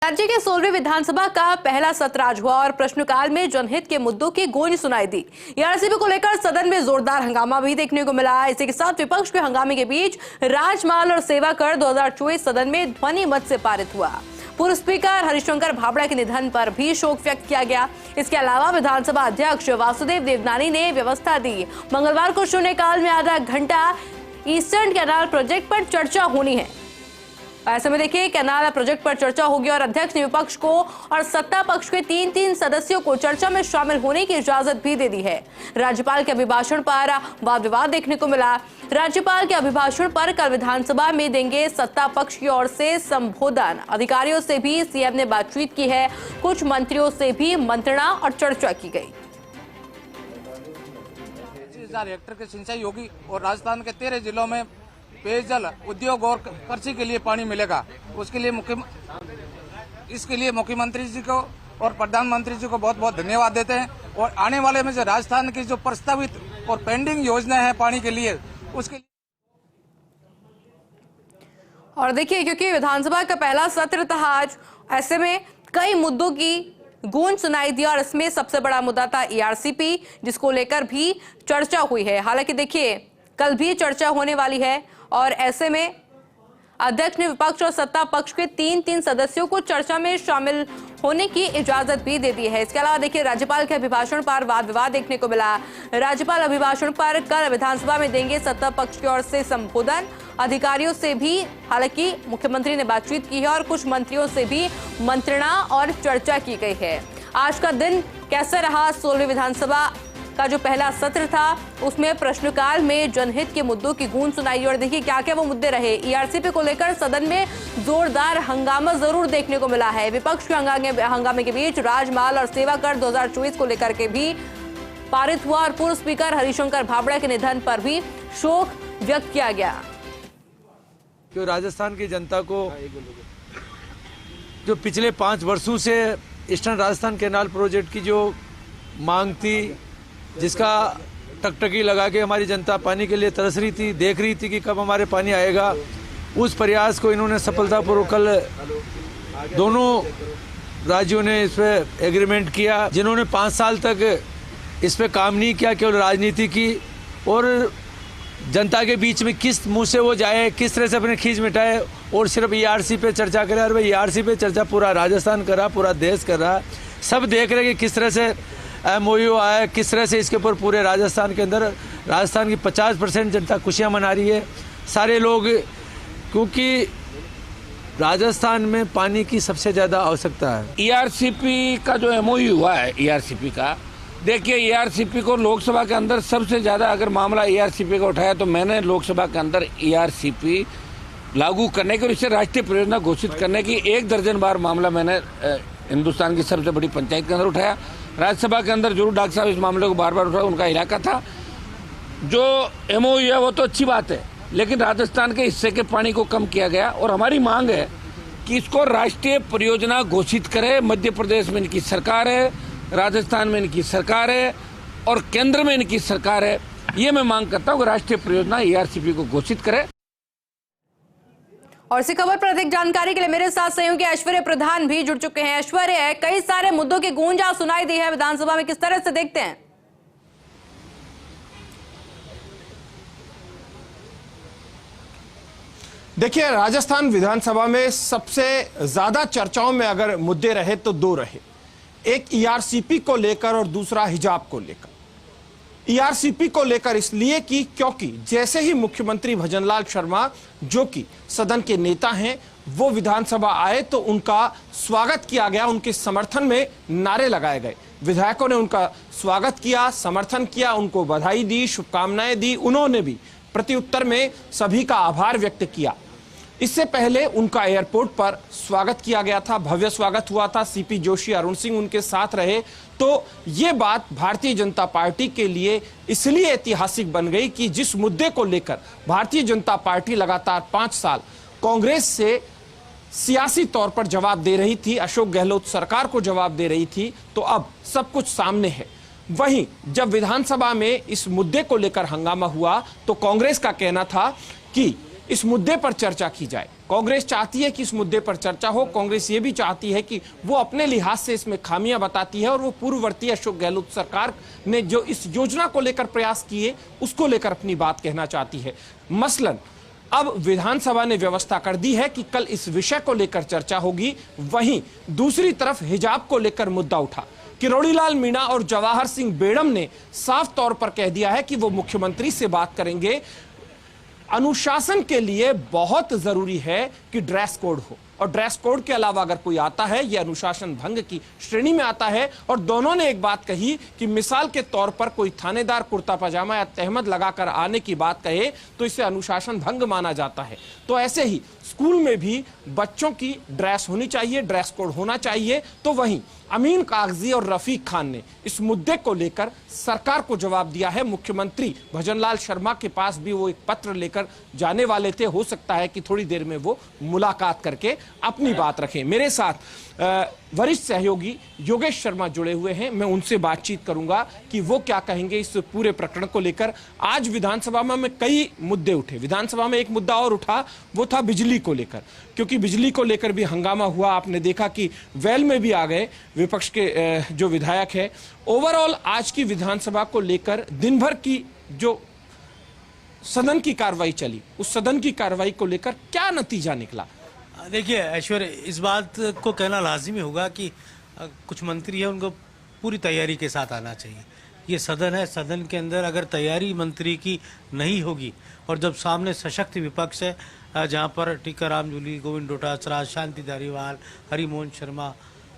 राज्य के 16वीं विधानसभा का पहला सत्र आज हुआ और प्रश्नकाल में जनहित के मुद्दों की गूंज सुनाई दी। ईआरसीपी को लेकर सदन में जोरदार हंगामा भी देखने को मिला। इसी के साथ विपक्ष के हंगामे के बीच राजमाल और सेवा कर 2024 सदन में ध्वनि मत से पारित हुआ। पूर्व स्पीकर हरिशंकर भाबड़ा के निधन पर भी शोक व्यक्त किया गया। इसके अलावा विधानसभा अध्यक्ष वासुदेव देवनानी ने व्यवस्था दी। मंगलवार को शून्यकाल में आधा घंटा ईस्टर्न कैनाल प्रोजेक्ट पर चर्चा होनी है। ऐसे में देखिए, कैनाल प्रोजेक्ट पर चर्चा होगी और अध्यक्ष ने विपक्ष को और सत्ता पक्ष के तीन सदस्यों को चर्चा में शामिल होने की इजाजत भी दे दी है। राज्यपाल के अभिभाषण पर वाद विवाद देखने को मिला। राज्यपाल के अभिभाषण पर कल विधानसभा में देंगे सत्ता पक्ष की ओर से संबोधन। अधिकारियों से भी सीएम ने बातचीत की है। कुछ मंत्रियों से भी मंत्रणा और चर्चा की गई। 30,000 हेक्टेयर की सिंचाई होगी और राजस्थान के 13 जिलों में पेयजल उद्योग और कृषि के लिए पानी मिलेगा। उसके लिए मुख्यमंत्री जी को और प्रधानमंत्री जी को बहुत बहुत धन्यवाद देते हैं। और आने वाले में जो राजस्थान की जो प्रस्तावित और पेंडिंग योजना है पानी के लिए, उसके लिए और देखिए, क्योंकि विधानसभा का पहला सत्र था आज, ऐसे में कई मुद्दों की गूंज सुनाई दी और इसमें सबसे बड़ा मुद्दा था ईआरसीपी, जिसको लेकर भी चर्चा हुई है। हालांकि देखिए, कल भी चर्चा होने वाली है और ऐसे में अध्यक्ष ने विपक्ष और सत्ता पक्ष के तीन सदस्यों को चर्चा में शामिल होने की इजाजत भी दे दी है। इसके अलावा देखिए, राज्यपाल के अभिभाषण पर वाद विवाद देखने को मिला। राज्यपाल अभिभाषण पर कल विधानसभा में देंगे सत्ता पक्ष की ओर से संबोधन। अधिकारियों से भी हालांकि मुख्यमंत्री ने बातचीत की है और कुछ मंत्रियों से भी मंत्रणा और चर्चा की गई है। आज का दिन कैसा रहा? 16वीं विधानसभा का जो पहला सत्र था उसमें प्रश्नकाल में जनहित के मुद्दों की गूंज सुनाई और देखिए क्या क्या वो मुद्दे रहे। ईआरसीपी को लेकर सदन में जोरदार हंगामा जरूर देखने को मिला है। विपक्ष के हंगामे के बीच राजमाल और सेवा कर 2024 को लेकर के भी पारित हुआ और पूर्व स्पीकर हरिशंकर भाबड़ा के निधन पर भी शोक व्यक्त किया गया। क्यों राजस्थान की जनता को जो पिछले 5 वर्षों से ईस्टर्न राजस्थान कैनाल प्रोजेक्ट की जो मांग थी, जिसका टकटकी लगा के हमारी जनता पानी के लिए तरस रही थी, देख रही थी कि कब हमारे पानी आएगा, उस प्रयास को इन्होंने सफलतापूर्वक कल दोनों राज्यों ने इस पर एग्रीमेंट किया। जिन्होंने 5 साल तक इस पर काम नहीं किया, केवल राजनीति की और जनता के बीच में किस मुंह से वो जाए, किस तरह से अपने खींच मिटाए और सिर्फ ईआरसी पे चर्चा करे। और भाई ईआरसी पे चर्चा पूरा राजस्थान कर रहा, पूरा देश कर रहा, सब देख रहे कि किस तरह से MOU आया, किस तरह से इसके ऊपर पूरे राजस्थान के अंदर राजस्थान की 50% जनता खुशियां मना रही है। सारे लोग, क्योंकि राजस्थान में पानी की सबसे ज़्यादा आवश्यकता है। ईआरसीपी का जो MOU हुआ है, ईआरसीपी का, देखिए ईआरसीपी को लोकसभा के अंदर सबसे ज़्यादा अगर मामला ईआरसीपी का उठाया तो मैंने लोकसभा के अंदर ईआरसीपी लागू करने की और इसे राष्ट्रीय परियोजना घोषित करने की 1 दर्जन बार मामला मैंने हिंदुस्तान की सबसे बड़ी पंचायत के अंदर उठाया। राज्यसभा के अंदर जरूर डॉक्टर साहब इस मामले को बार बार उठाया, उनका इलाका था। जो MOU है वो तो अच्छी बात है, लेकिन राजस्थान के हिस्से के पानी को कम किया गया और हमारी मांग है कि इसको राष्ट्रीय परियोजना घोषित करे। मध्य प्रदेश में इनकी सरकार है, राजस्थान में इनकी सरकार है और केंद्र में इनकी सरकार है। ये मैं मांग करता हूँ कि राष्ट्रीय परियोजना ईआरसीपी को घोषित करे। और इसी खबर पर अधिक जानकारी के लिए मेरे साथ सहयोगी ऐश्वर्य प्रधान भी जुड़ चुके हैं। ऐश्वर्य, कई सारे मुद्दों की गूंज सुनाई दी है विधानसभा में, किस तरह से देखते हैं? देखिए, राजस्थान विधानसभा में सबसे ज्यादा चर्चाओं में अगर मुद्दे रहे तो 2 रहे। एक ईआरसीपी को लेकर और दूसरा हिजाब को लेकर। ईआरसीपी को लेकर इसलिए कि क्योंकि जैसे ही मुख्यमंत्री भजनलाल शर्मा, जो कि सदन के नेता हैं, वो विधानसभा आए तो उनका स्वागत किया गया, उनके समर्थन में नारे लगाए गए। विधायकों ने उनका स्वागत किया, समर्थन किया, उनको बधाई दी, शुभकामनाएं दी। उन्होंने भी प्रत्युत्तर में सभी का आभार व्यक्त किया। इससे पहले उनका एयरपोर्ट पर स्वागत किया गया था, भव्य स्वागत हुआ था। सीपी जोशी, अरुण सिंह उनके साथ रहे। तो ये बात भारतीय जनता पार्टी के लिए इसलिए ऐतिहासिक बन गई कि जिस मुद्दे को लेकर भारतीय जनता पार्टी लगातार 5 साल कांग्रेस से सियासी तौर पर जवाब दे रही थी, अशोक गहलोत सरकार को जवाब दे रही थी, तो अब सब कुछ सामने है। वहीं जब विधानसभा में इस मुद्दे को लेकर हंगामा हुआ तो कांग्रेस का कहना था कि इस मुद्दे पर चर्चा की जाए। कांग्रेस चाहती है कि इस मुद्दे पर चर्चा हो। कांग्रेस ये भी चाहती है कि वो अपने लिहाज से इसमें खामियां बताती है और वो पूर्ववर्ती अशोक गहलोत सरकार ने जो इस योजना को लेकर प्रयास किए उसको लेकर अपनी बात कहना चाहती है। मसलन अब विधानसभा ने व्यवस्था कर दी है कि कल इस विषय को लेकर चर्चा होगी। वहीं दूसरी तरफ हिजाब को लेकर मुद्दा उठा। किरोड़ीलाल मीणा और जवाहर सिंह बेड़म ने साफ तौर पर कह दिया है कि वो मुख्यमंत्री से बात करेंगे। अनुशासन के लिए बहुत जरूरी है कि ड्रेस कोड हो, और ड्रेस कोड के अलावा अगर कोई आता है यह अनुशासन भंग की श्रेणी में आता है। और दोनों ने एक बात कही कि मिसाल के तौर पर कोई थानेदार कुर्ता पजामा या तहमद लगाकर आने की बात कहे तो इसे अनुशासन भंग माना जाता है। तो ऐसे ही स्कूल में भी बच्चों की ड्रेस होनी चाहिए, ड्रेस कोड होना चाहिए। तो वहीं अमीन कागजी और रफीक खान ने इस मुद्दे को लेकर सरकार को जवाब दिया है। मुख्यमंत्री भजनलाल शर्मा के पास भी वो एक पत्र लेकर जाने वाले थे। हो सकता है कि थोड़ी देर में वो मुलाकात करके अपनी बात रखें। मेरे साथ वरिष्ठ सहयोगी योगेश शर्मा जुड़े हुए हैं। मैं उनसे बातचीत करूंगा कि वो क्या कहेंगे इस पूरे प्रकरण को लेकर। आज विधानसभा में कई मुद्दे उठे। विधानसभा में एक मुद्दा और उठा, वो था बिजली को लेकर, क्योंकि बिजली को लेकर भी हंगामा हुआ। आपने देखा कि वेल में भी आ गए विपक्ष के जो विधायक है। ओवरऑल आज की विधानसभा को लेकर दिन भर की जो सदन की कार्रवाई चली, उस सदन की कार्रवाई को लेकर क्या नतीजा निकला? देखिए ऐश्वर्य, इस बात को कहना लाजिमी होगा कि कुछ मंत्री है उनको पूरी तैयारी के साथ आना चाहिए। ये सदन है, सदन के अंदर अगर तैयारी मंत्री की नहीं होगी और जब सामने सशक्त विपक्ष है जहाँ पर टीकाराम जूली, गोविंद डोटासरा, शांति धारीवाल, हरिमोहन शर्मा,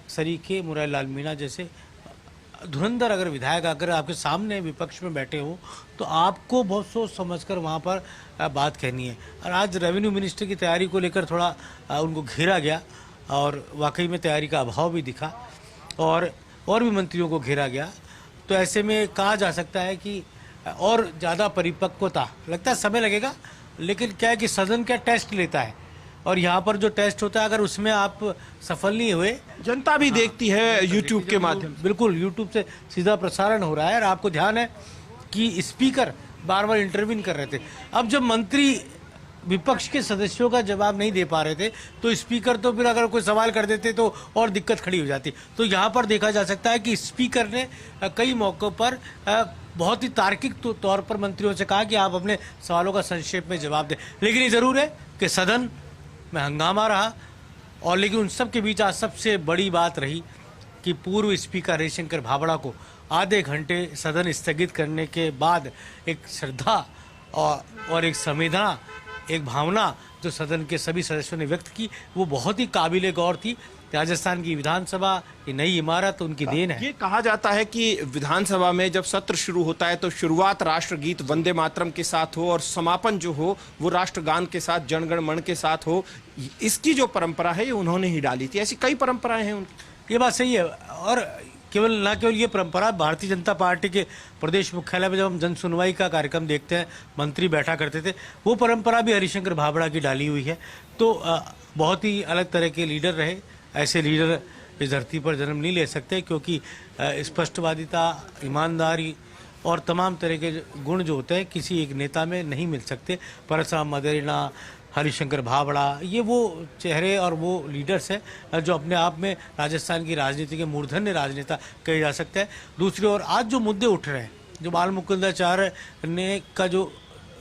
सरीखे मुरारीलाल मीणा जैसे धुरंधर अगर विधायक अगर आपके सामने विपक्ष में बैठे हो तो आपको बहुत सोच समझकर वहाँ पर बात कहनी है। और आज रेवेन्यू मिनिस्टर की तैयारी को लेकर थोड़ा उनको घेरा गया और वाकई में तैयारी का अभाव भी दिखा और भी मंत्रियों को घेरा गया। तो ऐसे में कहा जा सकता है कि और ज़्यादा परिपक्वता लगता है, समय लगेगा, लेकिन क्या है कि सदन क्या टेस्ट लेता है और यहाँ पर जो टेस्ट होता है अगर उसमें आप सफल नहीं हुए, जनता भी देखती है यूट्यूब के माध्यम से। बिल्कुल, यूट्यूब से सीधा प्रसारण हो रहा है और आपको ध्यान है कि स्पीकर बार बार इंटरवीन कर रहे थे। अब जब मंत्री विपक्ष के सदस्यों का जवाब नहीं दे पा रहे थे तो स्पीकर तो फिर अगर कोई सवाल कर देते तो और दिक्कत खड़ी हो जाती। तो यहाँ पर देखा जा सकता है कि स्पीकर ने कई मौक़ों पर बहुत ही तार्किक तौर पर मंत्रियों से कहा कि आप अपने सवालों का संक्षेप में जवाब दें। लेकिन ये ज़रूर है कि सदन में हंगामा रहा और लेकिन उन सब के बीच आज सबसे बड़ी बात रही कि पूर्व स्पीकर हरिशंकर भाभड़ा को आधे घंटे सदन स्थगित करने के बाद एक श्रद्धा और एक संवेदना, एक भावना जो सदन के सभी सदस्यों ने व्यक्त की, वो बहुत ही काबिले गौर थी। राजस्थान की विधानसभा की नई इमारत उनकी देन है। ये कहा जाता है कि विधानसभा में जब सत्र शुरू होता है तो शुरुआत राष्ट्रगीत वंदे मातरम के साथ हो और समापन जो हो वो राष्ट्रगान के साथ, जनगण मन के साथ हो। इसकी जो परंपरा है ये उन्होंने ही डाली थी। ऐसी कई परंपराएं हैं उनकी। ये बात सही है और न केवल ये परंपरा, भारतीय जनता पार्टी के प्रदेश मुख्यालय में जब हम जन सुनवाई का कार्यक्रम देखते हैं, मंत्री बैठा करते थे, वो परंपरा भी हरिशंकर भाभड़ा की डाली हुई है। तो बहुत ही अलग तरह के लीडर रहे। ऐसे लीडर इस धरती पर जन्म नहीं ले सकते क्योंकि स्पष्टवादिता, ईमानदारी और तमाम तरह के गुण जो होते हैं किसी एक नेता में नहीं मिल सकते। परसराम मदेरणा, हरिशंकर भाभड़ा, ये वो चेहरे और वो लीडर्स हैं जो अपने आप में राजस्थान की राजनीति के मूर्धन्य राजनेता कहे जा सकते हैं। दूसरी ओर आज जो मुद्दे उठ रहे हैं, जो बाल मुकुंदाचार्य ने का जो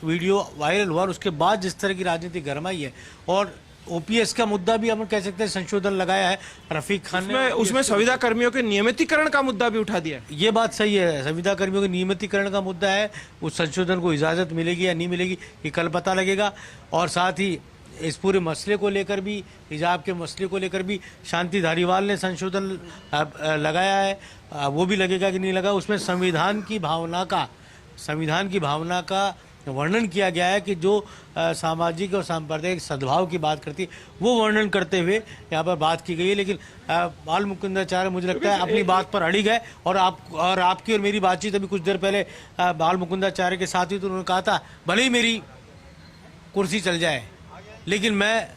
वीडियो वायरल हुआ और उसके बाद जिस तरह की राजनीति गरमाई है और ओपीएस का मुद्दा भी हम कह सकते हैं संशोधन लगाया है रफीक खान ने, उसमें संविदा कर्मियों के नियमितीकरण का मुद्दा भी उठा दिया। ये बात सही है, संविदा कर्मियों के नियमितीकरण का मुद्दा है। उस संशोधन को इजाज़त मिलेगी या नहीं मिलेगी ये कल पता लगेगा। और साथ ही इस पूरे मसले को लेकर भी, हिजाब के मसले को लेकर भी शांति धारीवाल ने संशोधन लगाया है, वो भी लगेगा कि नहीं लगा। उसमें संविधान की भावना का वर्णन किया गया है कि जो सामाजिक और सांप्रदायिक सद्भाव की बात करती है वो वर्णन करते हुए यहाँ पर बात की गई है। लेकिन बाल मुकुंदाचार्य मुझे लगता है अपनी बात पर अड़ी गए और आपकी और मेरी बातचीत अभी कुछ देर पहले बाल मुकुंदाचार्य के साथ हुई तो उन्होंने कहा था भले ही मेरी कुर्सी चल जाए लेकिन मैं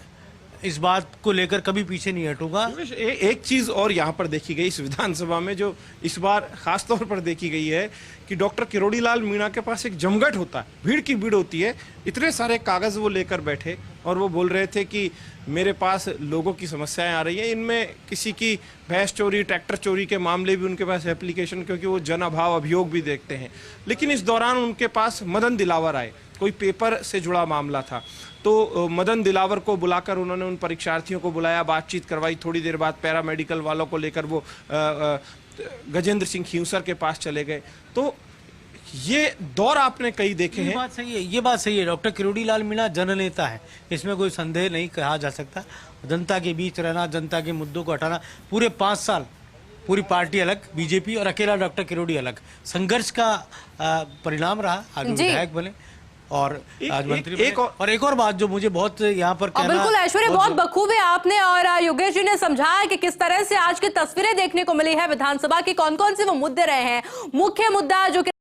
इस बात को लेकर कभी पीछे नहीं हटूंगा। एक चीज और यहाँ पर देखी गई इस विधानसभा में, जो इस बार खास तौर पर देखी गई है कि डॉक्टर किरोड़ी लाल मीणा के पास एक जमघट होता है, भीड़ की भीड़ होती है, इतने सारे कागज वो लेकर बैठे और वो बोल रहे थे कि मेरे पास लोगों की समस्याएं आ रही हैं, इनमें किसी की भैंस चोरी, ट्रैक्टर चोरी के मामले भी उनके पास एप्लीकेशन, क्योंकि वो जन अभाव अभियोग भी देखते हैं। लेकिन इस दौरान उनके पास मदन दिलावर आए, कोई पेपर से जुड़ा मामला था, तो मदन दिलावर को बुलाकर उन्होंने उन परीक्षार्थियों को बुलाया, बातचीत करवाई। थोड़ी देर बाद पैरामेडिकल वालों को लेकर वो गजेंद्र सिंह खींवसर के पास चले गए। तो ये दौर आपने कई देखे हैं। ये बात सही है, डॉक्टर किरोड़ी लाल मीणा जननेता है, इसमें कोई संदेह नहीं कहा जा सकता। जनता के बीच रहना, जनता के मुद्दों को हटाना, पूरे 5 साल पूरी पार्टी अलग, बीजेपी, और अकेला डॉक्टर किरोड़ी अलग, संघर्ष का परिणाम रहा। आगे विधायक बने और आज मंत्री बने। और एक और बात जो मुझे बहुत यहाँ पर कहना, बिल्कुल ऐश्वर्य, बहुत बखूबी आपने और योगेश जी ने समझाया कि किस तरह से आज की तस्वीरें देखने को मिली है विधानसभा की, कौन कौन से वो मुद्दे रहे हैं। मुख्य मुद्दा जो